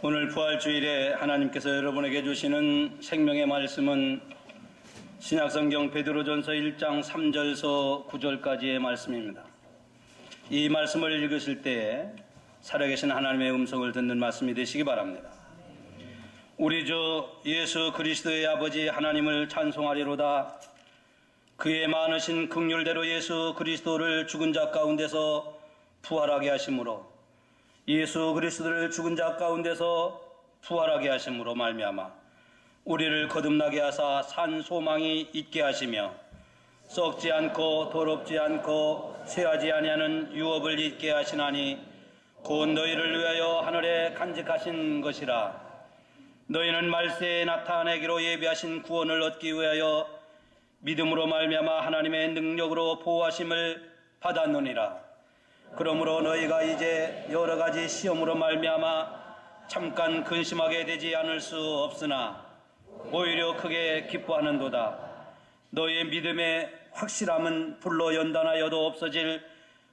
오늘 부활주일에 하나님께서 여러분에게 주시는 생명의 말씀은 신약성경 베드로전서 1장 3절서 9절까지의 말씀입니다. 이 말씀을 읽으실 때에 살아계신 하나님의 음성을 듣는 말씀이 되시기 바랍니다. 우리 주 예수 그리스도의 아버지 하나님을 찬송하리로다. 그의 많으신 긍휼대로 예수 그리스도를 죽은 자 가운데서 부활하게 하심으로 예수 그리스도를 죽은 자 가운데서 부활하게 하심으로 말미암아 우리를 거듭나게 하사 산 소망이 있게 하시며 썩지 않고 더럽지 않고 쇠하지 아니하는 유업을 잊게 하시나니 곧 너희를 위하여 하늘에 간직하신 것이라. 너희는 말세에 나타내기로 예비하신 구원을 얻기 위하여 믿음으로 말미암아 하나님의 능력으로 보호하심을 받았느니라. 그러므로 너희가 이제 여러 가지 시험으로 말미암아 잠깐 근심하게 되지 않을 수 없으나 오히려 크게 기뻐하는도다. 너희의 믿음의 확실함은 불로 연단하여도 없어질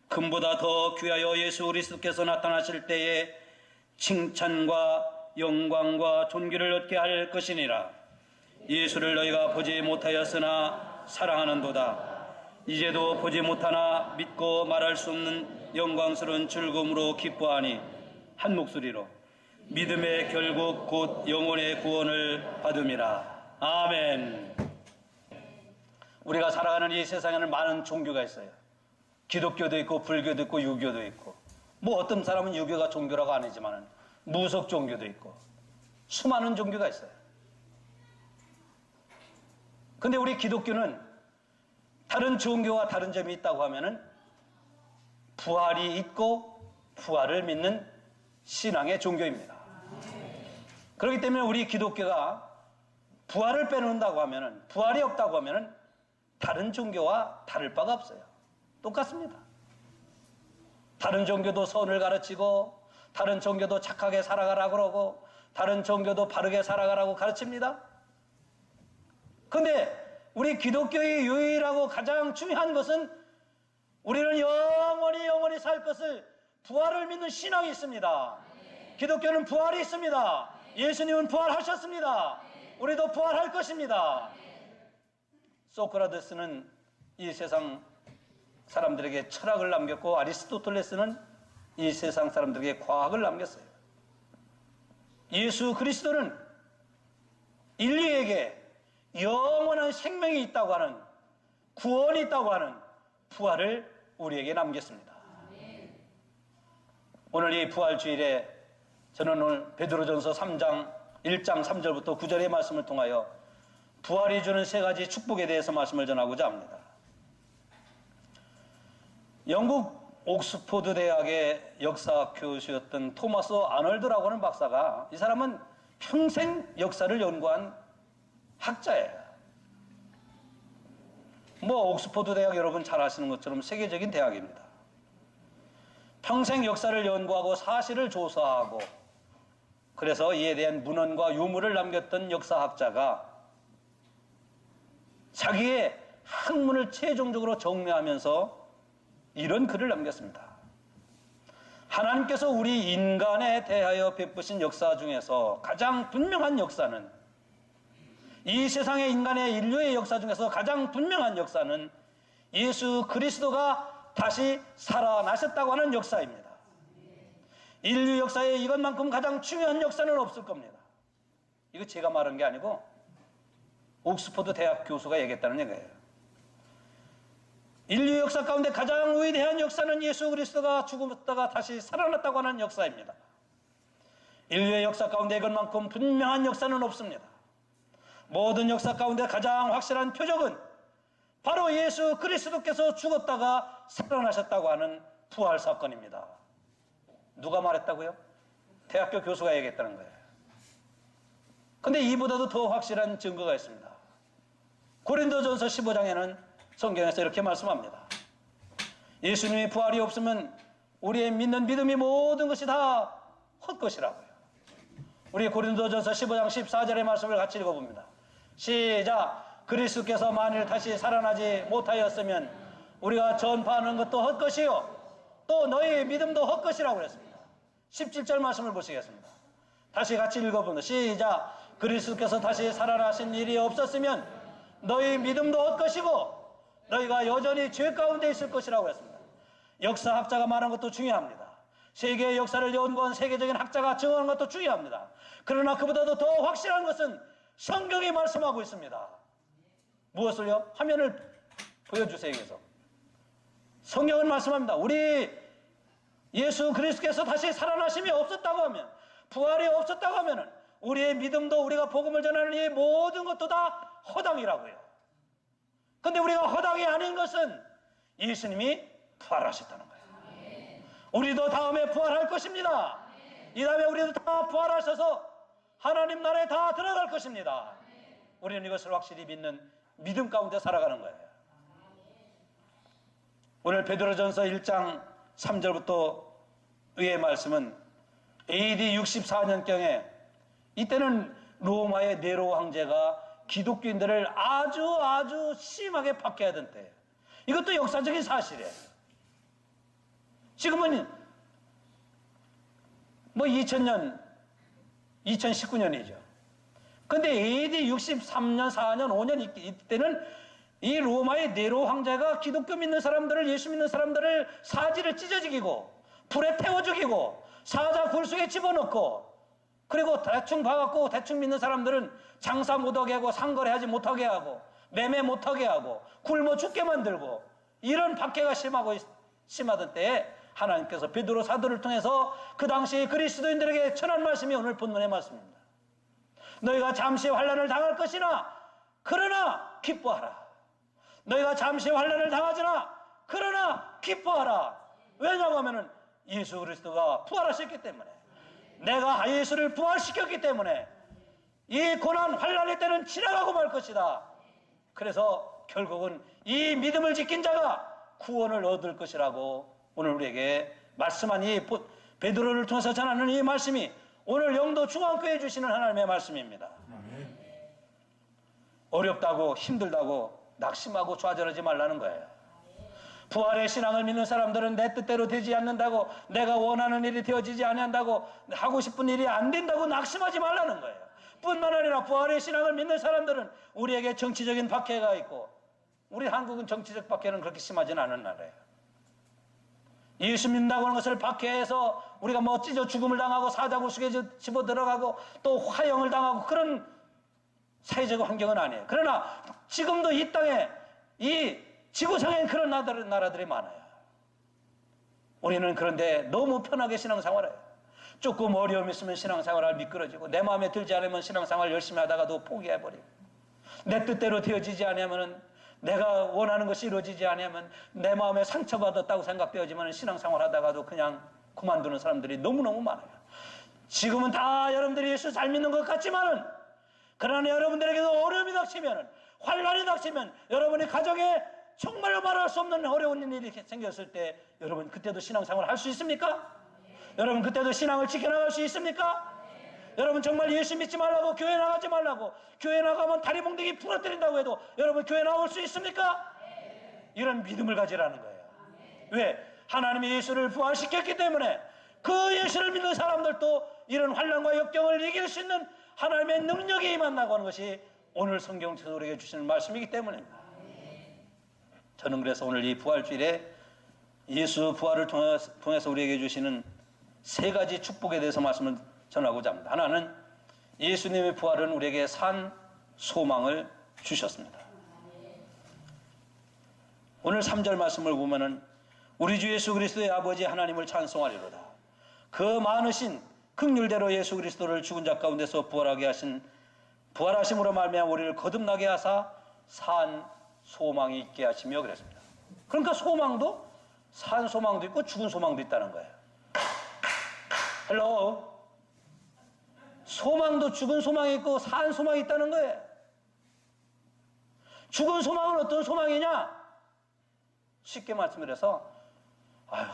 금보다 더 귀하여 예수 그리스도께서 나타나실 때에 칭찬과 영광과 존귀를 얻게 할 것이니라. 예수를 너희가 보지 못하였으나 사랑하는도다. 이제도 보지 못하나 믿고 말할 수 없는 영광스러운 즐거움으로 기뻐하니 한 목소리로 믿음의 결국 곧 영혼의 구원을 받음이라. 아멘. 우리가 살아가는 이 세상에는 많은 종교가 있어요. 기독교도 있고 불교도 있고 유교도 있고, 뭐 어떤 사람은 유교가 종교라고 안 하지만 무속 종교도 있고 수많은 종교가 있어요. 근데 우리 기독교는 다른 종교와 다른 점이 있다고 하면은 부활이 있고 부활을 믿는 신앙의 종교입니다. 그렇기 때문에 우리 기독교가 부활을 빼놓는다고 하면은, 부활이 없다고 하면은 다른 종교와 다를 바가 없어요. 똑같습니다. 다른 종교도 선을 가르치고, 다른 종교도 착하게 살아가라고 그러고, 다른 종교도 바르게 살아가라고 가르칩니다. 근데 우리 기독교의 유일하고 가장 중요한 것은 우리는 영원히 살 것을, 부활을 믿는 신앙이 있습니다. 기독교는 부활이 있습니다. 예수님은 부활하셨습니다. 우리도 부활할 것입니다. 소크라테스는 이 세상 사람들에게 철학을 남겼고, 아리스토텔레스는 이 세상 사람들에게 과학을 남겼어요. 예수 그리스도는 인류에게 영원한 생명이 있다고 하는, 구원이 있다고 하는 부활을 우리에게 남겼습니다. 오늘 이 부활주일에 저는 오늘 베드로전서 3장 1장 3절부터 9절의 말씀을 통하여 부활이 주는 세 가지 축복에 대해서 말씀을 전하고자 합니다. 영국 옥스포드 대학의 역사 교수였던 토마스 아놀드라고 하는 박사가, 이 사람은 평생 역사를 연구한 학자예요. 뭐 옥스포드 대학 여러분 잘 아시는 것처럼 세계적인 대학입니다. 평생 역사를 연구하고 사실을 조사하고, 그래서 이에 대한 문헌과 유물을 남겼던 역사학자가 자기의 학문을 최종적으로 정리하면서 이런 글을 남겼습니다. 하나님께서 우리 인간에 대하여 베푸신 역사 중에서 가장 분명한 역사는, 이 세상의 인간의 인류의 역사 중에서 가장 분명한 역사는 예수 그리스도가 다시 살아나셨다고 하는 역사입니다. 인류 역사에 이것만큼 가장 중요한 역사는 없을 겁니다. 이거 제가 말한 게 아니고 옥스퍼드 대학 교수가 얘기했다는 얘기예요. 인류 역사 가운데 가장 위대한 역사는 예수 그리스도가 죽었다가 다시 살아났다고 하는 역사입니다. 인류의 역사 가운데 이것만큼 분명한 역사는 없습니다. 모든 역사 가운데 가장 확실한 표적은 바로 예수 그리스도께서 죽었다가 살아나셨다고 하는 부활 사건입니다. 누가 말했다고요? 대학교 교수가 얘기했다는 거예요. 근데 이보다도 더 확실한 증거가 있습니다. 고린도전서 15장에는 성경에서 이렇게 말씀합니다. 예수님의 부활이 없으면 우리의 믿는 믿음이 모든 것이 다 헛것이라고요. 우리 고린도전서 15장 14절의 말씀을 같이 읽어봅니다. 시작. 그리스도께서 만일 다시 살아나지 못하였으면 우리가 전파하는 것도 헛것이요 또 너희의 믿음도 헛것이라고 그랬습니다. 17절 말씀을 보시겠습니다. 다시 같이 읽어봅니다. 시작. 그리스도께서 다시 살아나신 일이 없었으면 너희 믿음도 헛것이고 너희가 여전히 죄 가운데 있을 것이라고 했습니다. 역사학자가 말한 것도 중요합니다. 세계의 역사를 연구한 세계적인 학자가 증언한 것도 중요합니다. 그러나 그보다도 더 확실한 것은 성경이 말씀하고 있습니다. 무엇을요? 화면을 보여주세요. 여기서 성경은 말씀합니다. 우리 예수 그리스도께서 다시 살아나심이 없었다고 하면, 부활이 없었다고 하면 우리의 믿음도, 우리가 복음을 전하는 이 모든 것도 다 허당이라고요. 근데 우리가 허당이 아닌 것은 예수님이 부활하셨다는 거예요. 우리도 다음에 부활할 것입니다. 이 다음에 우리도 다 부활하셔서 하나님 나라에 다 들어갈 것입니다. 우리는 이것을 확실히 믿는 믿음 가운데 살아가는 거예요. 오늘 베드로전서 1장 3절부터의 말씀은 AD 64년경에, 이때는 로마의 네로 황제가 기독교인들을 아주 심하게 박해하던 때예요. 이것도 역사적인 사실이에요. 지금은 뭐 2000년, 2019년이죠. 근데 AD 63년, 4년, 5년 이때는 이 로마의 네로 황제가 기독교 믿는 사람들을, 예수 믿는 사람들을 사지를 찢어 죽이고 불에 태워 죽이고 사자 굴속에 집어넣고, 그리고 대충 봐갖고 대충 믿는 사람들은 장사 못하게 하고 상거래하지 못하게 하고 매매 못하게 하고 굶어 죽게 만들고, 이런 박해가 심하던 때에 하나님께서 베드로 사도를 통해서 그 당시 그리스도인들에게 전한 말씀이 오늘 본문의 말씀입니다. 너희가 잠시 환난을 당할 것이나 그러나 기뻐하라. 너희가 잠시 환난을 당하지나 그러나 기뻐하라. 왜냐고 하면은 예수 그리스도가 부활하셨기 때문에, 내가 예수를 부활시켰기 때문에 이 고난 환난의 때는 지나가고 말 것이다. 그래서 결국은 이 믿음을 지킨 자가 구원을 얻을 것이라고 오늘 우리에게 말씀한 이 베드로를 통해서 전하는 이 말씀이 오늘 영도 중앙교회 주시는 하나님의 말씀입니다. 어렵다고 힘들다고 낙심하고 좌절하지 말라는 거예요. 부활의 신앙을 믿는 사람들은 내 뜻대로 되지 않는다고, 내가 원하는 일이 되어지지 않는다고, 하고 싶은 일이 안 된다고 낙심하지 말라는 거예요. 뿐만 아니라 부활의 신앙을 믿는 사람들은 우리에게 정치적인 박해가 있고, 우리 한국은 정치적 박해는 그렇게 심하지는 않은 나라예요. 예수 믿는다고 하는 것을 박해해서 우리가 뭐 찢어 죽음을 당하고 사자굴속에 집어 들어가고 또 화형을 당하고 그런 사회적 환경은 아니에요. 그러나 지금도 이 땅에, 이 지구상에 그런 나라들이 많아요. 우리는 그런데 너무 편하게 신앙생활을 해요. 조금 어려움이 있으면 신앙생활을 미끄러지고, 내 마음에 들지 않으면 신앙생활 열심히 하다가도 포기해버리고, 내 뜻대로 되어지지 않으면, 내가 원하는 것이 이루어지지 않으면, 내 마음에 상처받았다고 생각되어지면 신앙생활 하다가도 그냥 그만두는 사람들이 너무너무 많아요. 지금은 다 여러분들이 예수 잘 믿는 것 같지만은, 그러나 여러분들에게도 어려움이 닥치면, 환난이 닥치면, 여러분의 가정에 정말로 말할 수 없는 어려운 일이 생겼을 때 여러분 그때도 신앙생활 할 수 있습니까? 여러분 그때도 신앙을 지켜나갈 수 있습니까? 여러분 정말 예수 믿지 말라고, 교회 나가지 말라고, 교회 나가면 다리 몽둥이 부러뜨린다고 해도 여러분 교회 나올 수 있습니까? 이런 믿음을 가지라는 거예요. 왜? 하나님이 예수를 부활시켰기 때문에 그 예수를 믿는 사람들도 이런 환난과 역경을 이길 수 있는 하나님의 능력이 임한다고 하는 것이 오늘 성경에서 우리에게 주시는 말씀이기 때문입니다. 저는 그래서 오늘 이 부활주일에 예수 부활을 통해서 우리에게 주시는 세 가지 축복에 대해서 말씀을 전하고자 합니다. 하나는 예수님의 부활은 우리에게 산 소망을 주셨습니다. 오늘 3절 말씀을 보면은 우리 주 예수 그리스도의 아버지 하나님을 찬송하리로다. 그 많으신 긍휼대로 예수 그리스도를 죽은 자 가운데서 부활하심으로 말미암아 우리를 거듭나게 하사 산 소망이 있게 하시며 그랬습니다. 그러니까 소망도 산 소망도 있고 죽은 소망도 있다는 거예요. 헬로. 소망도 죽은 소망이 있고 산 소망이 있다는 거예요. 죽은 소망은 어떤 소망이냐? 쉽게 말씀을 해서, 아휴,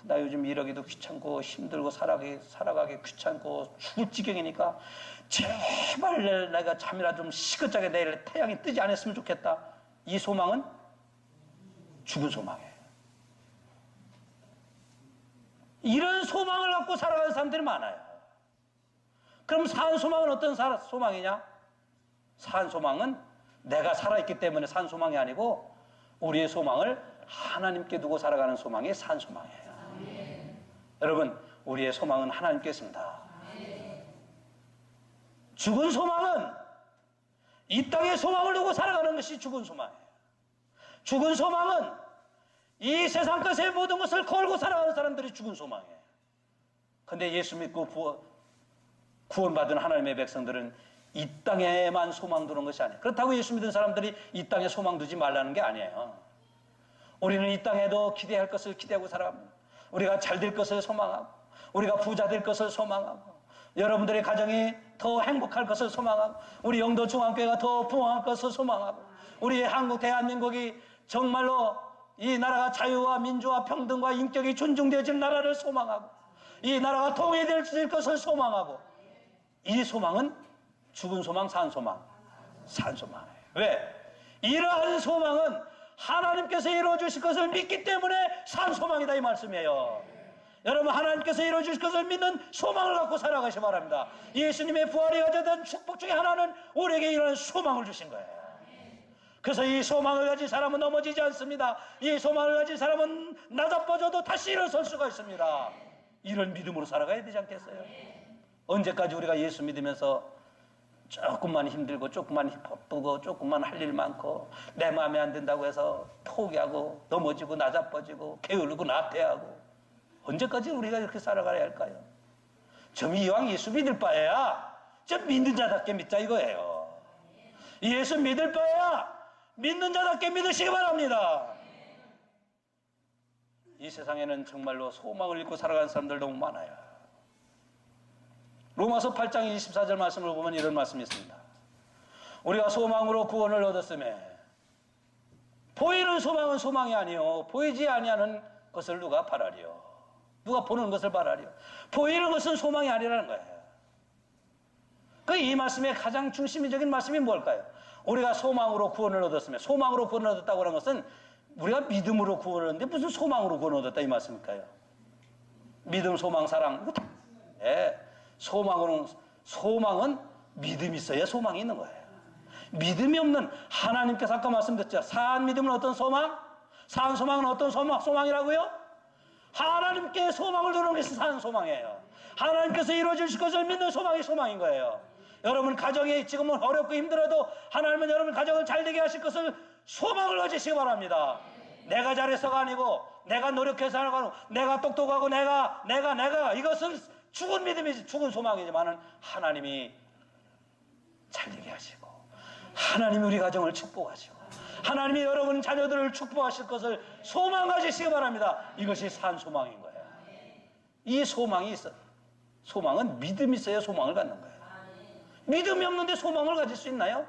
나 요즘 일하기도 귀찮고 힘들고 살아가기 귀찮고 죽을 지경이니까 제발 내가 잠이라 좀 시끄럽게 내일 태양이 뜨지 않았으면 좋겠다. 이 소망은 죽은 소망이에요. 이런 소망을 갖고 살아가는 사람들이 많아요. 그럼 산 소망은 어떤 소망이냐? 산 소망은 내가 살아있기 때문에 산 소망이 아니고 우리의 소망을 하나님께 두고 살아가는 소망이 산 소망이에요. 여러분, 우리의 소망은 하나님께 있습니다. 죽은 소망은 이 땅의 소망을 두고 살아가는 것이 죽은 소망이에요. 죽은 소망은 이 세상 것의 모든 것을 걸고 살아가는 사람들이 죽은 소망이에요. 근데 예수 믿고 구원받은 하나님의 백성들은 이 땅에만 소망 두는 것이 아니에요. 그렇다고 예수 믿은 사람들이 이 땅에 소망 두지 말라는 게 아니에요. 우리는 이 땅에도 기대할 것을 기대하고 살아갑니다. 우리가 잘 될 것을 소망하고, 우리가 부자 될 것을 소망하고, 여러분들의 가정이 더 행복할 것을 소망하고, 우리 영도 중앙교회가 더 부흥할 것을 소망하고, 우리 한국 대한민국이 정말로 이 나라가 자유와 민주와 평등과 인격이 존중되어질 나라를 소망하고, 이 나라가 통일될 것을 소망하고, 이 소망은 죽은 소망, 산 소망, 산 소망이에요. 왜? 이러한 소망은 하나님께서 이루어주실 것을 믿기 때문에 산 소망이다 이 말씀이에요. 여러분, 하나님께서 이루어주실 것을 믿는 소망을 갖고 살아가시 바랍니다. 예수님의 부활이 가져다 축복 중에 하나는 우리에게 이런 소망을 주신 거예요. 그래서 이 소망을 가진 사람은 넘어지지 않습니다. 이 소망을 가진 사람은 나자빠져도 다시 일어설 수가 있습니다. 이런 믿음으로 살아가야 되지 않겠어요? 언제까지 우리가 예수 믿으면서 조금만 힘들고 조금만 바쁘고 조금만 할 일 많고 내 마음에 안 든다고 해서 포기하고 넘어지고 나자빠지고 게으르고 나태하고 언제까지 우리가 이렇게 살아가야 할까요? 좀 이왕 예수 믿을 바에야 좀 믿는 자답게 믿자 이거예요. 예수 믿을 바에야 믿는 자답게 믿으시기 바랍니다. 이 세상에는 정말로 소망을 잃고 살아가는 사람들 너무 많아요. 로마서 8장 24절 말씀을 보면 이런 말씀이 있습니다. 우리가 소망으로 구원을 얻었음에 보이는 소망은 소망이 아니요 보이지 아니하는 것을 누가 바라리요. 누가 보는 것을 바라리요. 보이는 것은 소망이 아니라는 거예요. 이 말씀의 가장 중심적인 말씀이 뭘까요? 우리가 소망으로 구원을 얻었으면, 소망으로 구원을 얻었다고 하는 것은 우리가 믿음으로 구원을 얻는데 무슨 소망으로 구원을 얻었다 이 말씀일까요? 믿음, 소망, 사랑. 네. 소망은 믿음이 있어야 소망이 있는 거예요. 믿음이 없는, 하나님께서 아까 말씀드렸죠. 산 믿음은 어떤 소망? 산 소망은 어떤 소망이라고요? 하나님께 소망을 두는 것이 산 소망이에요. 하나님께서 이루어 주실 것을 믿는 소망이 소망인 거예요. 여러분 가정이 지금은 어렵고 힘들어도 하나님은 여러분 가정을 잘되게 하실 것을 소망을 가지시기 바랍니다. 내가 잘해서가 아니고 내가 노력해서가 아니고 내가 똑똑하고 내가 이것은 죽은 믿음이지, 죽은 소망이지만은 하나님이 잘되게 하시고 하나님이 우리 가정을 축복하시고 하나님이 여러분 자녀들을 축복하실 것을 소망 가지시기 바랍니다. 이것이 산 소망인 거예요. 이 소망이 있어. 소망은 믿음이 있어야 소망을 갖는 거예요. 믿음이 없는데 소망을 가질 수 있나요?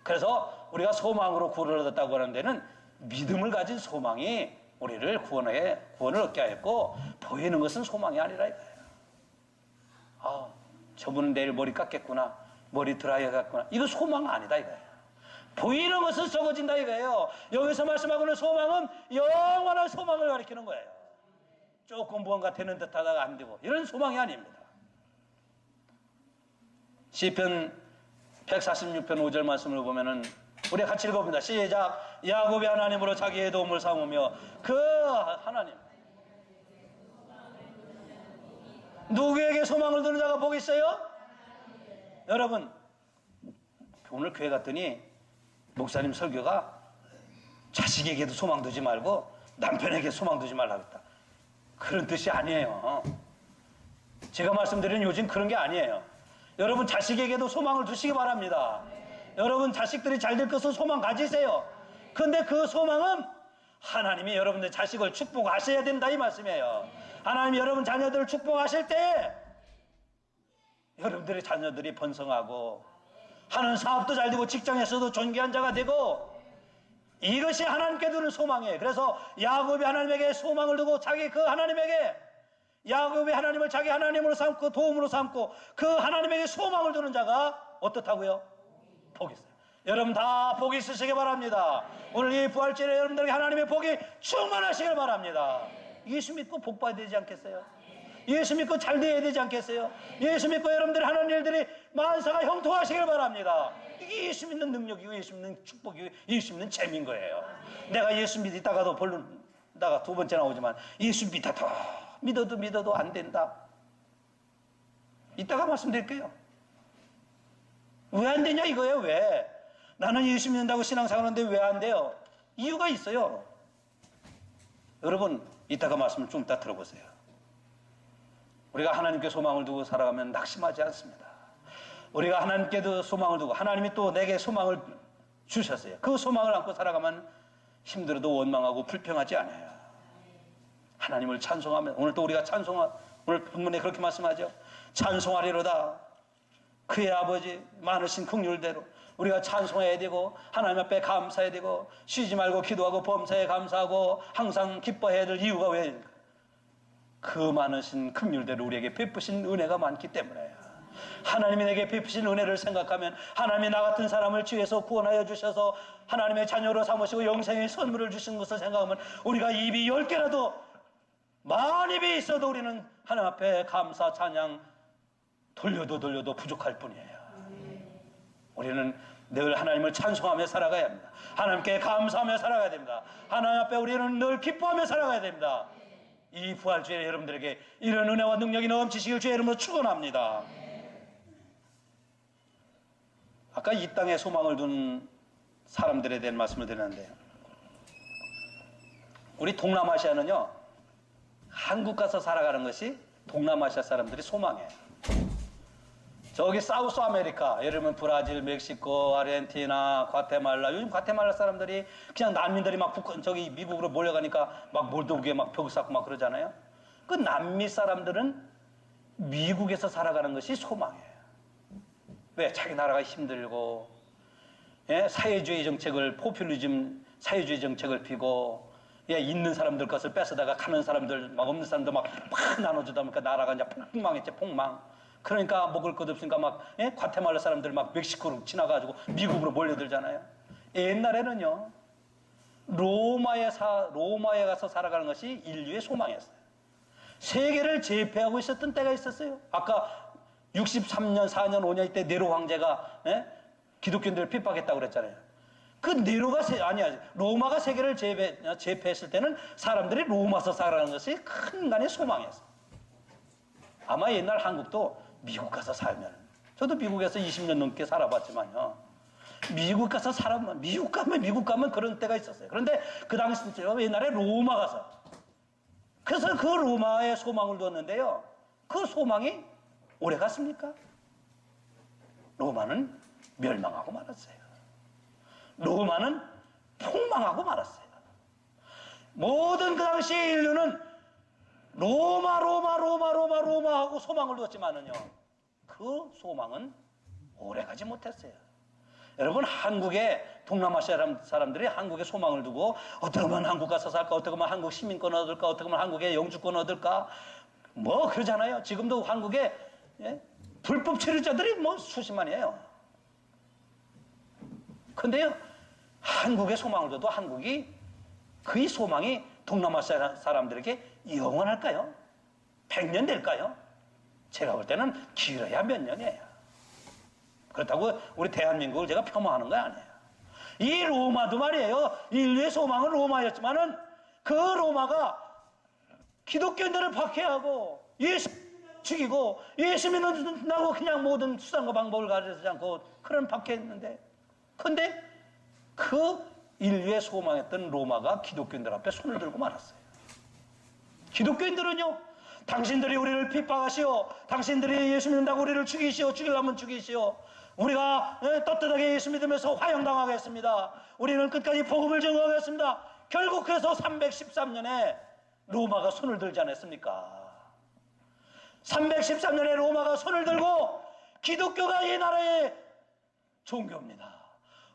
그래서 우리가 소망으로 구원을 얻었다고 하는 데는 믿음을 가진 소망이 우리를 구원을 얻게 하였고 보이는 것은 소망이 아니라 이거예요. 저분은 내일 머리 깎겠구나, 머리 드라이어 갔구나, 이거 소망 아니다 이거예요. 보이는 것은 적어진다 이거예요. 여기서 말씀하고는 소망은 영원한 소망을 가리키는 거예요. 조금 무언가 되는 듯 하다가 안 되고 이런 소망이 아닙니다. 시편 146편 5절 말씀을 보면은 우리 같이 읽어봅니다. 시작. 야곱의 하나님으로 자기의 도움을 삼으며 그 하나님, 누구에게 소망을 두는 자가 복이 있어요? 여러분, 오늘 교회 갔더니 목사님 설교가 자식에게도 소망 두지 말고 남편에게 소망 두지 말라고 했다. 그런 뜻이 아니에요. 제가 말씀드리는 요즘 그런 게 아니에요. 여러분 자식에게도 소망을 두시기 바랍니다. 여러분 자식들이 잘 될 것을 소망 가지세요. 근데 그 소망은 하나님이 여러분들 자식을 축복하셔야 된다 이 말씀이에요. 하나님이 여러분 자녀들을 축복하실 때 여러분들의 자녀들이 번성하고 하는 사업도 잘 되고 직장에서도 존귀한 자가 되고 이것이 하나님께 두는 소망이에요. 그래서 야곱이 하나님에게 소망을 두고 자기 그 하나님에게 야곱이 하나님을 자기 하나님으로 삼고 도움으로 삼고 그 하나님에게 소망을 두는 자가 어떻다고요? 복이 있어요. 여러분 다 복이 있으시기 바랍니다. 오늘 이 부활절에 여러분들에게 하나님의 복이 충만하시길 바랍니다. 예수 믿고 복 받아야 되지 않겠어요? 예수 믿고 잘 돼야 되지 않겠어요? 예수 믿고 여러분들이 하는 일들이 만사가 형통하시길 바랍니다. 이게 예수 믿는 능력이고 예수 믿는 축복이고 예수 믿는 재미인 거예요. 내가 예수 믿다가도 나가 두 번째 나오지만 예수 믿어도 안 된다. 이따가 말씀드릴게요. 왜 안 되냐 이거예요. 왜? 나는 예수 믿는다고 신앙생활 하는데 왜 안 돼요? 이유가 있어요. 여러분 이따가 말씀을 좀 이따 들어보세요. 우리가 하나님께 소망을 두고 살아가면 낙심하지 않습니다. 우리가 하나님께도 소망을 두고 하나님이 또 내게 소망을 주셨어요. 그 소망을 안고 살아가면 힘들어도 원망하고 불평하지 않아요. 하나님을 찬송하면 오늘 또 우리가 오늘 본문에 그렇게 말씀하죠. 찬송하리로다. 그의 아버지 많으신 긍휼대로 우리가 찬송해야 되고 하나님 앞에 감사해야 되고 쉬지 말고 기도하고 범사에 감사하고 항상 기뻐해야 될 이유가 왜일까? 그 많으신 긍휼대로 우리에게 베푸신 은혜가 많기 때문에요. 하나님이 내게 베푸신 은혜를 생각하면 하나님이 나 같은 사람을 죄에서 구원하여 주셔서 하나님의 자녀로 삼으시고 영생의 선물을 주신 것을 생각하면 우리가 입이 10개라도 만 입이 있어도 우리는 하나님 앞에 감사 찬양 돌려도 부족할 뿐이에요. 우리는 늘 하나님을 찬송하며 살아가야 합니다. 하나님께 감사하며 살아가야 됩니다. 하나님 앞에 우리는 늘 기뻐하며 살아가야 됩니다. 이 부활주일에 여러분들에게 이런 은혜와 능력이 넘치시길 주의 이름으로 축원합니다. 아까 이 땅에 소망을 둔 사람들에 대한 말씀을 드렸는데 우리 동남아시아는요 한국 가서 살아가는 것이 동남아시아 사람들이 소망이에요. 저기 사우스 아메리카, 예를 들면 브라질, 멕시코, 아르헨티나, 과테말라. 요즘 과테말라 사람들이 그냥 난민들이 막 저기 미국으로 몰려가니까 막 몰도우에 막 벽 쌓고 막 그러잖아요. 그 남미 사람들은 미국에서 살아가는 것이 소망이에요. 왜? 자기 나라가 힘들고, 예? 사회주의 정책을, 포퓰리즘 사회주의 정책을 피고, 예, 있는 사람들 것을 뺏어다가 가는 사람들, 막 없는 사람들 막 나눠주다 보니까 나라가 이제 폭망했지, 폭망. 그러니까 먹을 것 없으니까 막 예? 과테말라 사람들 막 멕시코로 지나가지고 미국으로 몰려들잖아요. 옛날에는요 로마에 가서 살아가는 것이 인류의 소망이었어요. 세계를 제패하고 있었던 때가 있었어요. 아까 63년, 4년, 5년 이때 네로 황제가 예? 기독교인들을 핍박했다고 그랬잖아요. 그 로마가 세계를 제패했을 때는 사람들이 로마서 살아가는 것이 큰 인간의 소망이었어요. 아마 옛날 한국도 미국 가서 살면, 저도 미국에서 20년 넘게 살아봤지만요. 미국 가면 그런 때가 있었어요. 그런데 그 당시 옛날에 로마 가서, 그래서 그 로마에 소망을 두었는데요. 그 소망이 오래 갔습니까? 로마는 멸망하고 말았어요. 로마는 폭망하고 말았어요. 모든 그 당시 인류는 로마하고 소망을 두었지만은요, 그 소망은 오래 가지 못했어요. 여러분, 동남아시아 사람들이 한국에 소망을 두고, 어떻게 하면 한국 가서 살까, 어떻게 하면 한국 시민권 얻을까, 어떻게 하면 한국에 영주권 얻을까, 뭐, 그러잖아요. 지금도 한국에, 예? 불법 체류자들이 뭐 수십만이에요. 근데요, 한국에 소망을 둬도 그 소망이 동남아시아 사람들에게 영원할까요? 100년 될까요? 제가 볼 때는 길어야 몇 년이에요. 그렇다고 우리 대한민국을 제가 폄하하는 거 아니에요. 이 로마도 말이에요. 인류의 소망은 로마였지만은 그 로마가 기독교인들을 박해하고 예수 죽이고 예수 믿는다고 그냥 모든 수단과 방법을 가르치지 않고 그런 박해했는데, 근데 그 인류의 소망했던 로마가 기독교인들 앞에 손을 들고 말았어요. 기독교인들은요, 당신들이 우리를 핍박하시오, 당신들이 예수 믿는다고 우리를 죽이려면 죽이시오, 우리가 떳떳하게 예수 믿으면서 화형당하겠습니다, 우리는 끝까지 복음을 증거하겠습니다. 결국 그래서 313년에 로마가 손을 들지 않았습니까? 313년에 로마가 손을 들고, 기독교가 이 나라의 종교입니다.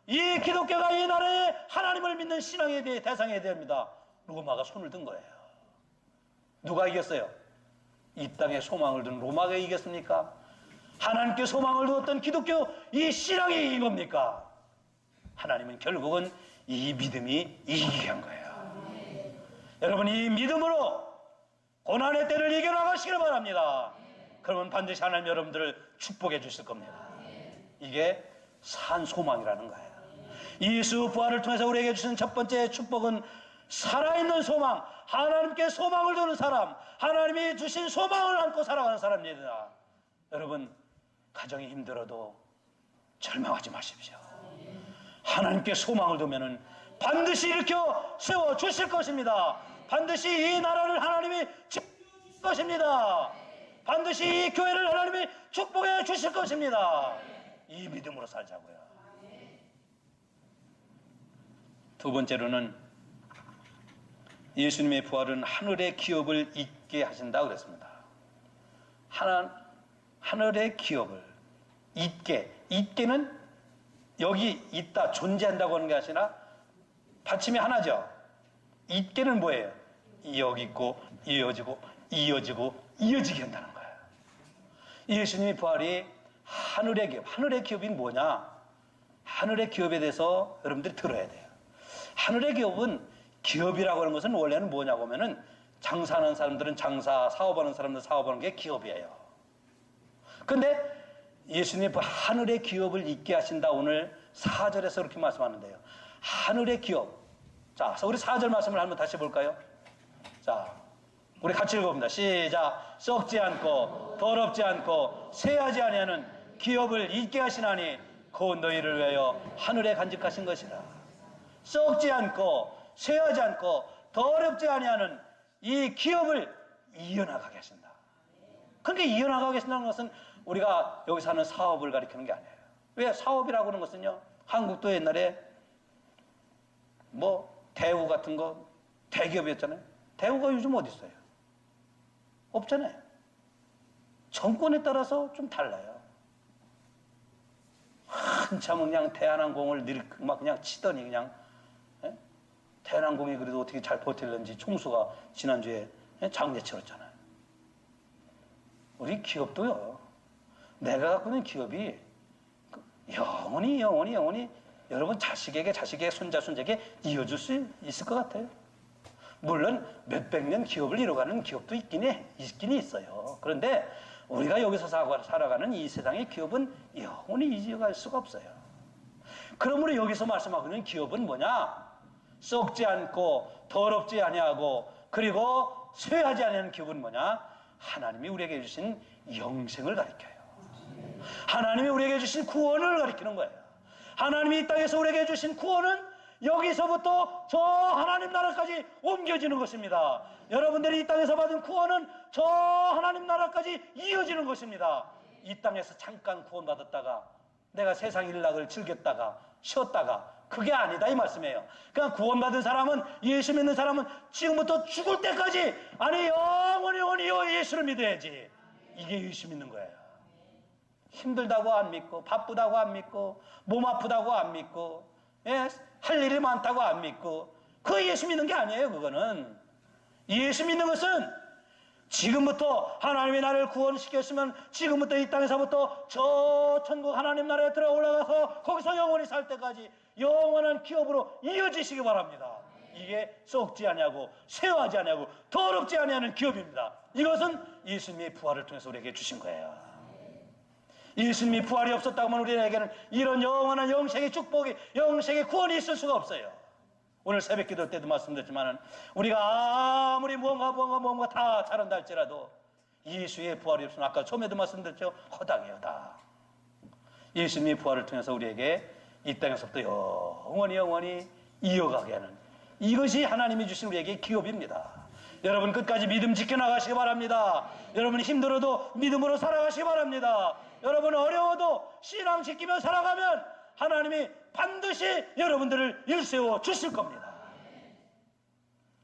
이 기독교가 이 나라의 하나님을 믿는 신앙에 대해 대상에 됩니다. 로마가 손을 든 거예요. 누가 이겼어요? 이 땅에 소망을 둔 로마가 이겼습니까? 하나님께 소망을 두었던 기독교 이 신앙이 이긴 겁니까? 하나님은 결국은 이 믿음이 이기게 한 거예요. 여러분, 이 믿음으로 고난의 때를 이겨나가시기를 바랍니다. 그러면 반드시 하나님 여러분들을 축복해 주실 겁니다. 이게 산 소망이라는 거예요. 예수 부활을 통해서 우리에게 주신 첫 번째 축복은 살아있는 소망, 하나님께 소망을 두는 사람, 하나님이 주신 소망을 안고 살아가는 사람입니다. 여러분, 가정이 힘들어도 절망하지 마십시오. 하나님께 소망을 두면은 반드시 일으켜 세워 주실 것입니다. 반드시 이 나라를 하나님이 지켜주실 것입니다. 반드시 이 교회를 하나님이 축복해 주실 것입니다. 이 믿음으로 살자고요. 두 번째로는 예수님의 부활은 하늘의 기업을 잊게 하신다 그랬습니다. 하늘의 기업을 잊게는 여기 있다, 존재한다고 하는 게 아니라 받침이 하나죠. 잊게는 뭐예요? 여기 있고 이어지고 이어지게 한다는 거예요. 예수님의 부활이 하늘의 기업. 하늘의 기업이 뭐냐? 하늘의 기업에 대해서 여러분들이 들어야 돼요. 하늘의 기업은, 기업이라고 하는 것은 원래는 뭐냐고 하면은 장사하는 사람들은 장사, 사업하는 사람들은 사업하는 게 기업이에요. 근데 예수님이 하늘의 기업을 잊게 하신다. 오늘 4절에서 그렇게 말씀하는데요. 하늘의 기업. 자, 우리 4절 말씀을 한번 다시 볼까요? 자, 우리 같이 읽어봅니다. 시작. 썩지 않고 더럽지 않고 쇠하지 아니하는 기업을 잊게 하시나니 곧 너희를 위하여 하늘에 간직하신 것이라. 썩지 않고 쇠하지 않고 더럽지 아니하는 이 기업을 이어나가게 하신다. 그렇게 이어나가게 하신다는 것은 우리가 여기서 하는 사업을 가리키는 게 아니에요. 왜? 사업이라고 하는 것은요, 한국도 옛날에 대우 같은 거 대기업이었잖아요. 대우가 요즘 어디 있어요? 없잖아요. 정권에 따라서 좀 달라요. 한참 그냥 대한항공을 막 그냥 치더니 그냥, 대한항공이 그래도 어떻게 잘 버틸는지 총수가 지난주에 장례 치렀잖아요. 우리 기업도요, 내가 갖고 있는 기업이 영원히 여러분 자식에게 손자에게 이어줄 수 있을 것 같아요. 물론 몇백 년 기업을 이뤄가는 기업도 있긴 있어요. 그런데 우리가 여기서 살아가는 이 세상의 기업은 영원히 이어갈 수가 없어요. 그러므로 여기서 말씀하고 있는 기업은 뭐냐? 썩지 않고 더럽지 아니하고 그리고 쇠하지 아니하는 기업은 뭐냐? 하나님이 우리에게 주신 영생을 가리켜요. 하나님이 우리에게 주신 구원을 가리키는 거예요. 하나님이 이 땅에서 우리에게 주신 구원은 여기서부터 저 하나님 나라까지 옮겨지는 것입니다. 여러분들이 이 땅에서 받은 구원은 저 하나님 나라까지 이어지는 것입니다. 이 땅에서 잠깐 구원받았다가 내가 세상 일락을 즐겼다가 쉬었다가 그게 아니다 이 말씀이에요. 그러니까 구원받은 사람은, 예수 믿는 사람은 지금부터 죽을 때까지, 아니 영원히 예수를 믿어야지. 이게 예수 믿는 거예요. 힘들다고 안 믿고, 바쁘다고 안 믿고, 몸 아프다고 안 믿고, 할 일이 많다고 안 믿고, 그거 예수 믿는 게 아니에요. 그거는 예수 믿는 것은 지금부터 하나님이 나를 구원시켰으면 지금부터 이 땅에서부터 저 천국 하나님 나라에 들어 올라가서 거기서 영원히 살 때까지 영원한 기업으로 이어지시기 바랍니다. 이게 썩지 아니하고 쇠하지 아니하고 더럽지 아니하는 기업입니다. 이것은 예수님의 부활을 통해서 우리에게 주신 거예요. 예수님이 부활이 없었다고 하면 우리에게는 이런 영원한 영생의 축복이, 영생의 구원이 있을 수가 없어요. 오늘 새벽 기도 때도 말씀드렸지만 우리가 아무리 무언가 다 잘한다 할지라도 예수의 부활이 없으면, 아까 처음에도 말씀드렸죠, 허당이에요. 다. 예수님의 부활을 통해서 우리에게 이 땅에서부터 영원히 이어가게 하는, 이것이 하나님이 주신 우리에게 기업입니다. 여러분 끝까지 믿음 지켜나가시기 바랍니다. 여러분 힘들어도 믿음으로 살아가시기 바랍니다. 여러분 어려워도 신앙 지키며 살아가면 하나님이 반드시 여러분들을 일세워 주실 겁니다.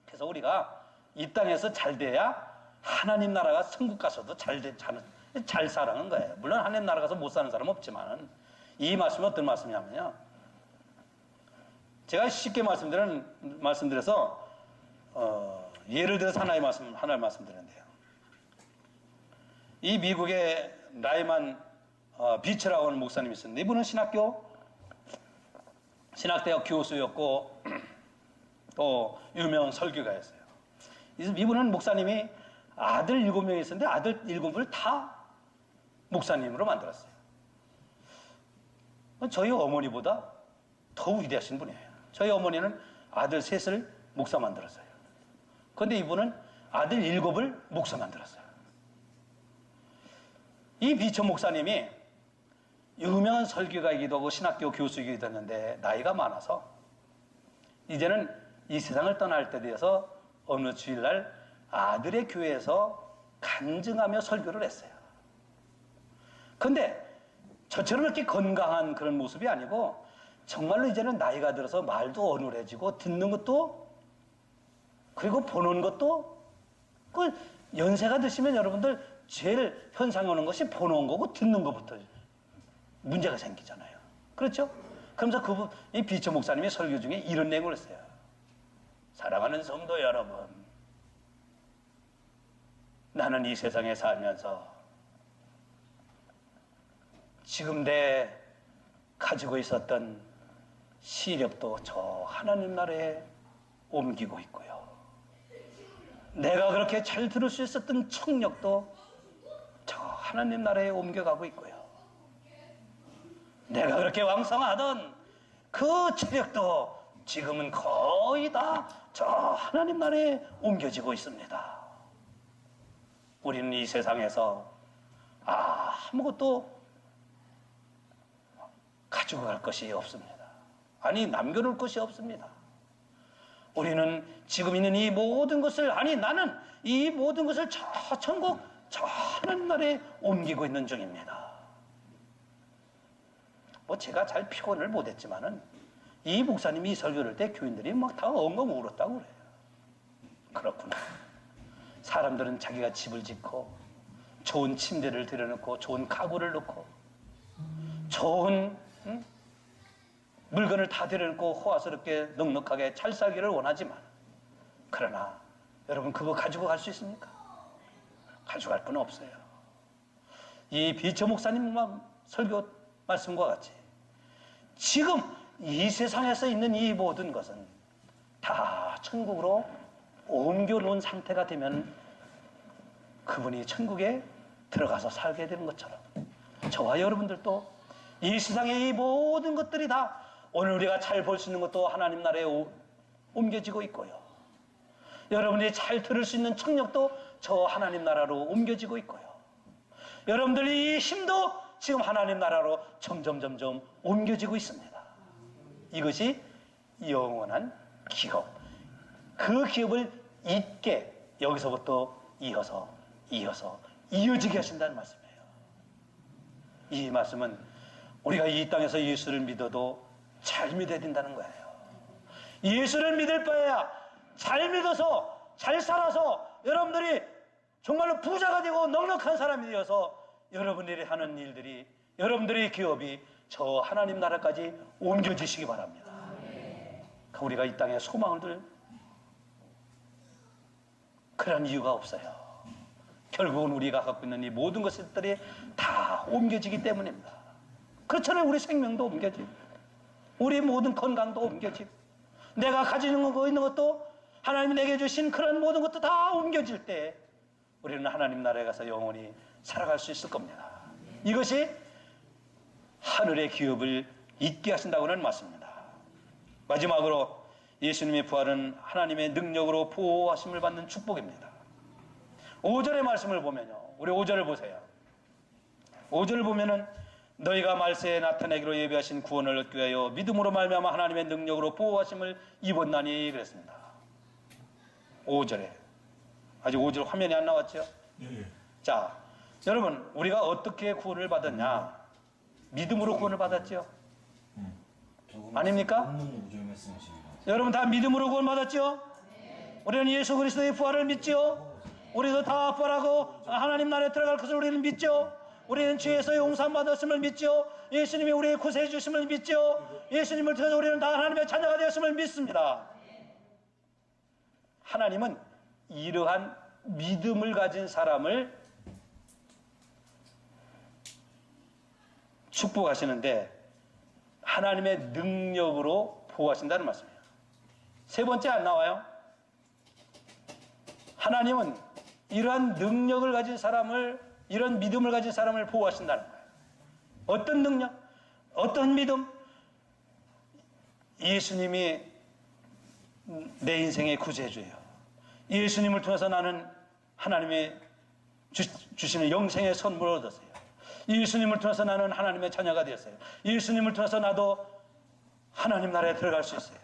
그래서 우리가 이 땅에서 잘 돼야 하나님 나라가 천국 가서도 잘 살아가는 거예요. 물론 하나님 나라 가서 못 사는 사람은 없지만, 이 말씀은 어떤 말씀이냐면요, 제가 쉽게 말씀드려서 예를 들어서 하나를 말씀드리는데요. 이 미국의 라이만 비츠라고 하는 목사님이 있었는데, 이분은 신학대학 교수였고 또 유명 설교가였어요. 이분은 목사님이 아들 7명이 있었는데 아들 7을 다 목사님으로 만들었어요. 저희 어머니보다 더 위대하신 분이에요. 저희 어머니는 아들 3을 목사 만들었어요. 그런데 이분은 아들 7을 목사 만들었어요. 이 비천 목사님이 유명한 설교가이기도 하고 신학교 교수이기도 했는데 나이가 많아서 이제는 이 세상을 떠날 때 되어서 어느 주일날 아들의 교회에서 간증하며 설교를 했어요. 근데 저처럼 이렇게 건강한 그런 모습이 아니고 정말로 이제는 나이가 들어서 말도 어눌해지고 듣는 것도 그리고 보는 것도 그 연세가 드시면 여러분들 제일 현상이 오는 것이 보는 거고 듣는 것부터 문제가 생기잖아요. 그렇죠? 그러면서 이 비처 목사님의 설교 중에 이런 내용을 했어요. 사랑하는 성도 여러분, 나는 이 세상에 살면서 지금 내 가지고 있었던 시력도 저 하나님 나라에 옮기고 있고요. 내가 그렇게 잘 들을 수 있었던 청력도 저 하나님 나라에 옮겨가고 있고요. 내가 그렇게 왕성하던 그 체력도 지금은 거의 다 저 하나님 나라에 옮겨지고 있습니다. 우리는 이 세상에서 아무것도 가지고 갈 것이 없습니다. 아니, 남겨놓을 것이 없습니다. 우리는 지금 있는 이 모든 것을, 아니, 나는 이 모든 것을 저 천국, 저 하나님 나라에 옮기고 있는 중입니다. 제가 잘 표현을 못했지만은 이 목사님이 이 설교를 할 때 교인들이 막 다 엉엉 울었다고 그래요. 그렇구나. 사람들은 자기가 집을 짓고 좋은 침대를 들여놓고 좋은 가구를 놓고 좋은 물건을 다 들여놓고 호화스럽게 넉넉하게 잘 살기를 원하지만 그러나 여러분 그거 가지고 갈 수 있습니까? 가져갈 건 없어요. 이 비처 목사님 설교 말씀과 같이 지금 이 세상에서 있는 이 모든 것은 다 천국으로 옮겨놓은 상태가 되면 그분이 천국에 들어가서 살게 되는 것처럼 저와 여러분들도 이 세상의 이 모든 것들이 다 오늘 우리가 잘 볼 수 있는 것도 하나님 나라에 옮겨지고 있고요. 여러분이 잘 들을 수 있는 청력도 저 하나님 나라로 옮겨지고 있고요. 여러분들이 이 힘도 지금 하나님 나라로 점점 옮겨지고 있습니다. 이것이 영원한 기업. 그 기업을 잇게 여기서부터 이어지게 하신다는 말씀이에요. 이 말씀은 우리가 이 땅에서 예수를 믿어도 잘 믿어야 된다는 거예요. 예수를 믿을 바에야 잘 믿어서 잘 살아서 여러분들이 정말로 부자가 되고 넉넉한 사람이 되어서 여러분들이 하는 일들이 여러분들의 기업이 저 하나님 나라까지 옮겨지시기 바랍니다. 우리가 이 땅에 소망을 둘 그런 이유가 없어요. 결국은 우리가 갖고 있는 이 모든 것들이 다 옮겨지기 때문입니다. 그렇잖아요. 우리 생명도 옮겨지고 우리 모든 건강도 옮겨지고 내가 가지고 있는 것도 하나님이 내게 주신 그런 모든 것도 다 옮겨질 때 우리는 하나님 나라에 가서 영원히 살아갈 수 있을 겁니다. 이것이 하늘의 기업을 잇게 하신다고 하는 말씀입니다. 마지막으로 예수님의 부활은 하나님의 능력으로 보호하심을 받는 축복입니다. 5절의 말씀을 보면요. 우리 5절을 보세요. 5절을 보면은 너희가 말세에 나타내기로 예비하신 구원을 얻기 위하여 믿음으로 말미암아 하나님의 능력으로 보호하심을 입었나니 그랬습니다. 5절에 아직 5절 화면이 안 나왔죠? 네. 자, 여러분 우리가 어떻게 구원을 받았냐? 믿음으로 구원을 받았죠? 아닙니까? 여러분 다 믿음으로 구원받았죠? 우리는 예수 그리스도의 부활을 믿죠? 우리도 다 부활하고 하나님 나라에 들어갈 것을 우리는 믿죠? 우리는 죄에서 용서받았음을 믿죠? 예수님이 우리의 구세해 주심을 믿죠? 예수님을 통해서 우리는 다 하나님의 자녀가 되었음을 믿습니다. 하나님은 이러한 믿음을 가진 사람을 축복하시는데 하나님의 능력으로 보호하신다는 말씀이에요. 세 번째 안 나와요? 하나님은 이러한 능력을 가진 사람을, 이런 믿음을 가진 사람을 보호하신다는 거예요. 어떤 능력? 어떤 믿음? 예수님이 내 인생의 구세주예요. 예수님을 통해서 나는 하나님이 주시는 영생의 선물을 얻었어요. 예수님을 통해서 나는 하나님의 자녀가 되었어요. 예수님을 통해서 나도 하나님 나라에 들어갈 수 있어요.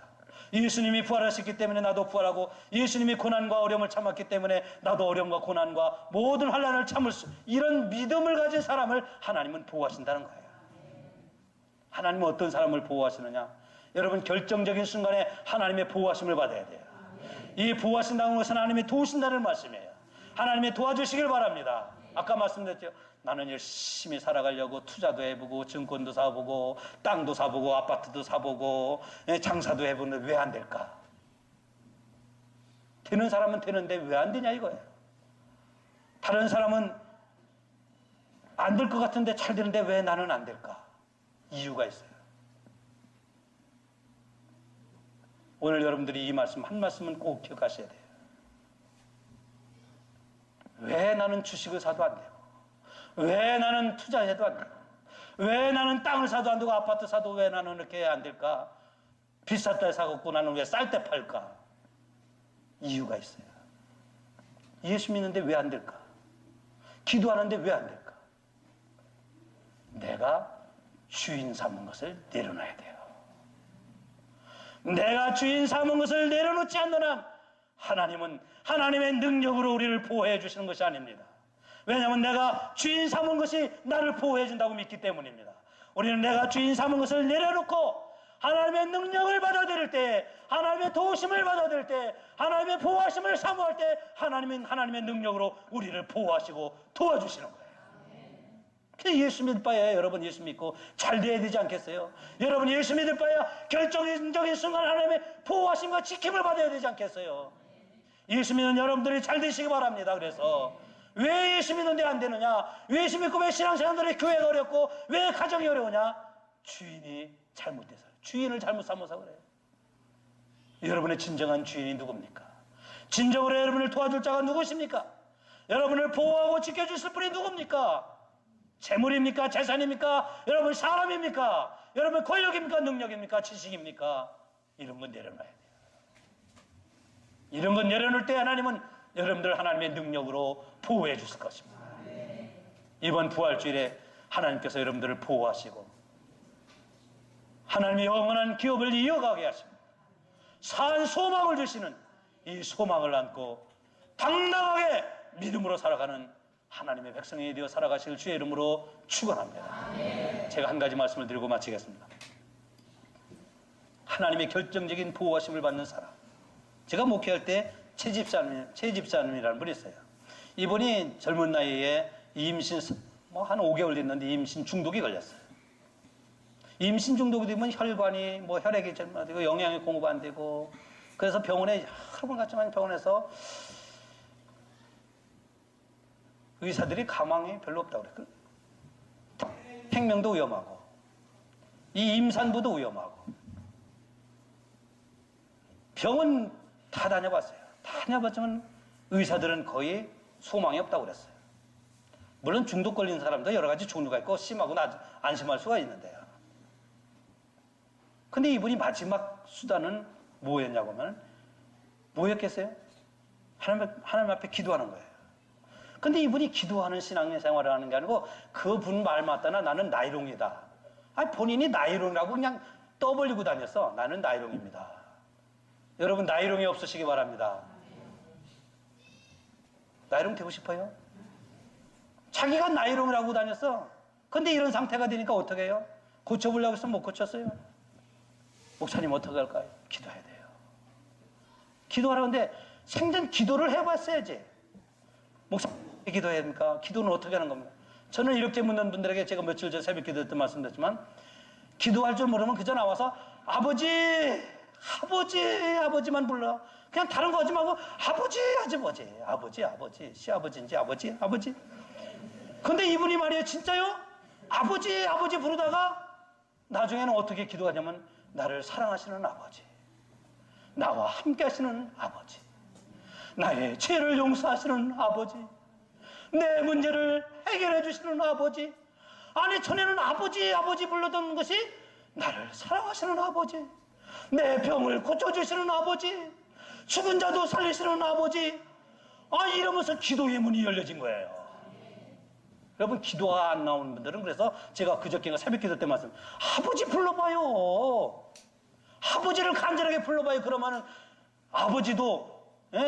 예수님이 부활하셨기 때문에 나도 부활하고, 예수님이 고난과 어려움을 참았기 때문에 나도 어려움과 고난과 모든 환난을 참을 수, 이런 믿음을 가진 사람을 하나님은 보호하신다는 거예요. 하나님은 어떤 사람을 보호하시느냐? 여러분, 결정적인 순간에 하나님의 보호하심을 받아야 돼요. 이 보호하신다는 것은 하나님이 도우신다는 말씀이에요. 하나님이 도와주시길 바랍니다. 아까 말씀드렸죠. 나는 열심히 살아가려고 투자도 해보고 증권도 사보고 땅도 사보고 아파트도 사보고 장사도 해보는데 왜 안 될까? 되는 사람은 되는데 왜 안 되냐 이거예요. 다른 사람은 안 될 것 같은데 잘 되는데 왜 나는 안 될까? 이유가 있어요. 오늘 여러분들이 이 말씀 한 말씀은 꼭 기억하셔야 돼요. 왜 나는 주식을 사도 안 되고, 왜 나는 투자해도 안 되고, 왜 나는 땅을 사도 안 되고 아파트 사도 왜 나는 이렇게 안 될까? 비쌀 때 사갖고 나는 왜 쌀 때 팔까? 이유가 있어요. 예수 믿는데 왜 안 될까? 기도하는데 왜 안 될까? 내가 주인 삼은 것을 내려놔야 돼요. 내가 주인 삼은 것을 내려놓지 않는 한 하나님은 하나님의 능력으로 우리를 보호해 주시는 것이 아닙니다. 왜냐하면 내가 주인 삼은 것이 나를 보호해 준다고 믿기 때문입니다. 우리는 내가 주인 삼은 것을 내려놓고 하나님의 능력을 받아들일 때, 하나님의 도우심을 받아들일 때, 하나님의 보호하심을 사모할 때 하나님은 하나님의 능력으로 우리를 보호하시고 도와주시는 거예요. 예수 믿을 바에 여러분 예수 믿고 잘 돼야 되지 않겠어요? 여러분 예수 믿을 바에 결정적인 순간 하나님의 보호하심과 지킴을 받아야 되지 않겠어요? 예수 믿는 여러분들이 잘 되시기 바랍니다. 그래서 왜 예수 믿는데 안 되느냐? 왜 예수 믿고 왜 신앙생활들이 교회가 어렵고 왜 가정이 어려우냐? 주인이 잘못돼서, 주인을 잘못 삼아서 그래요. 여러분의 진정한 주인이 누굽니까? 진정으로 여러분을 도와줄 자가 누구십니까? 여러분을 보호하고 지켜주실 분이 누굽니까? 재물입니까? 재산입니까? 여러분 사람입니까? 여러분 권력입니까? 능력입니까? 지식입니까? 이런 건 내려놔야 돼요. 이런 건 내려놓을 때 하나님은 여러분들 하나님의 능력으로 보호해 주실 것입니다. 이번 부활주일에 하나님께서 여러분들을 보호하시고 하나님의 영원한 기업을 이어가게 하십니다. 산 소망을 주시는 이 소망을 안고 당당하게 믿음으로 살아가는 하나님의 백성이 되어 살아가실 주의 이름으로 축원합니다. 제가 한 가지 말씀을 드리고 마치겠습니다. 하나님의 결정적인 보호하심을 받는 사람. 제가 목회할 때 최집사님이라는 분이 있어요. 이분이 젊은 나이에 임신 한 5개월 됐는데 임신 중독이 걸렸어요. 임신 중독이 되면 혈관이 혈액이 잘못되고 영양이 공급 안 되고, 그래서 병원에 여러 번 갔지만 병원에서 의사들이 가망이 별로 없다고 그래요. 생명도 위험하고 이 임산부도 위험하고. 병원 다 다녀봤어요. 다 다녀봤지만 의사들은 거의 소망이 없다고 그랬어요. 물론 중독 걸린 사람도 여러 가지 종류가 있고 심하고 안심할 수가 있는데요. 근데 이분이 마지막 수단은 뭐였냐고 하면 뭐였겠어요? 하나님 앞에 기도하는 거예요. 근데 이분이 기도하는 신앙생활을 하는 게 아니고 그분 말 맞다나 나는 나이롱이다. 아니 본인이 나이롱이라고 그냥 떠벌리고 다녔어. 나는 나이롱입니다. 여러분 나이롱이 없으시기 바랍니다. 나이롱 되고 싶어요? 자기가 나이롱이라고 다녔어. 근데 이런 상태가 되니까 어떻게 해요? 고쳐보려고 해서 못 고쳤어요. 목사님 어떻게 할까요? 기도해야 돼요. 기도하라는데 생전 기도를 해봤어야지. 목사님 기도해야 됩니까? 기도는 어떻게 하는 겁니까? 저는 이렇게 묻는 분들에게 제가 며칠 전 새벽 기도 때 말씀드렸지만 기도할 줄 모르면 그저 나와서 아버지만 불러. 그냥 다른 거 하지 말고 아버지 시아버지인지 아버지. 근데 이분이 말이에요, 진짜요? 아버지 부르다가 나중에는 어떻게 기도하냐면 나를 사랑하시는 아버지, 나와 함께 하시는 아버지, 나의 죄를 용서하시는 아버지, 내 문제를 해결해 주시는 아버지, 아니 전에는 아버지 아버지 불러던 것이 나를 사랑하시는 아버지, 내 병을 고쳐주시는 아버지, 죽은 자도 살리시는 아버지, 이러면서 기도의 문이 열려진 거예요. 여러분, 기도가 안 나오는 분들은, 그래서 제가 그저께가 새벽기도 때 말씀, 아버지 불러봐요. 아버지를 간절하게 불러봐요. 그러면은 아버지도,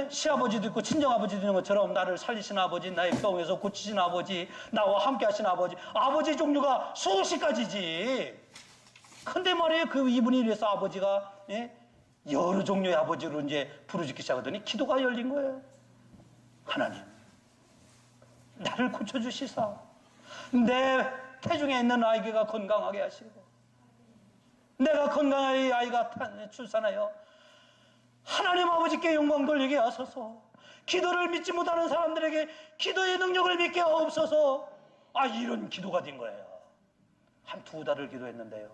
시아버지도 있고 친정아버지도 있는 것처럼 나를 살리시는 아버지, 나의 병에서 고치시는 아버지, 나와 함께 하시는 아버지 종류가 수십 가지지. 근데 말이에요, 이분이 이래서 아버지가 여러 종류의 아버지로 이제 부르짖기 시작하더니 기도가 열린 거예요. 하나님, 나를 고쳐주시사 내 태중에 있는 아이가 건강하게 하시고, 내가 건강하게 이 아이가 출산하여 하나님 아버지께 영광 돌리게 하소서. 기도를 믿지 못하는 사람들에게 기도의 능력을 믿게 하옵소서. 이런 기도가 된 거예요. 한 2달을 기도했는데요,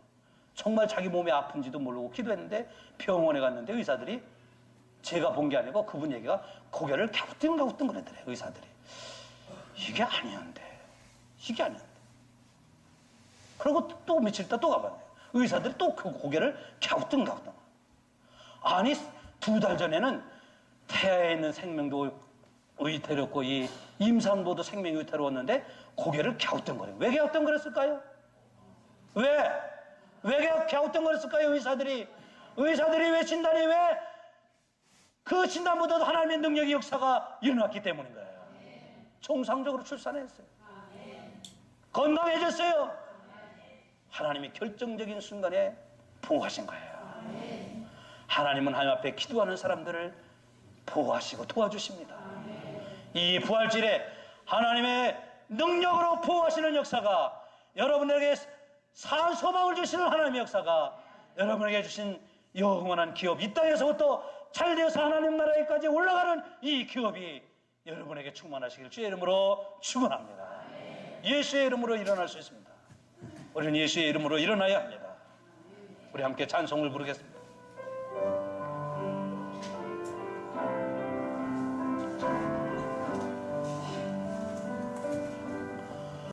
정말 자기 몸이 아픈지도 모르고 기도했는데 병원에 갔는데 의사들이, 제가 본 게 아니고 그분 얘기가, 고개를 갸우뚱거리더래요. 의사들이 이게 아니었는데. 그리고 또 며칠 있다 또 가봤네요. 의사들이 또 그 고개를 갸우뚱. 아니 2달 전에는 태아에 있는 생명도 의태롭고 이 임산부도 생명이 의태로웠는데 고개를 갸우뚱거려요. 왜 갸우뚱거렸을까요? 왜 갸우뚱거렸을까요? 의사들이 왜 진단이, 왜 그 진단보다도 하나님의 능력의 역사가 일어났기 때문인 거예요. 정상적으로 출산했어요. 건강해졌어요. 하나님이 결정적인 순간에 보호하신 거예요. 하나님은 하나님 앞에 기도하는 사람들을 보호하시고 도와주십니다. 이 부활절에 하나님의 능력으로 보호하시는 역사가, 여러분에게 산 소망을 주시는 하나님의 역사가, 여러분에게 주신 영원한 기업, 이 땅에서부터 잘되어서 하나님 나라에까지 올라가는 이 기업이 여러분에게 충만하시길 주의 이름으로 축원합니다. 예수의 이름으로 일어날 수 있습니다. 우리는 예수의 이름으로 일어나야 합니다. 우리 함께 찬송을 부르겠습니다.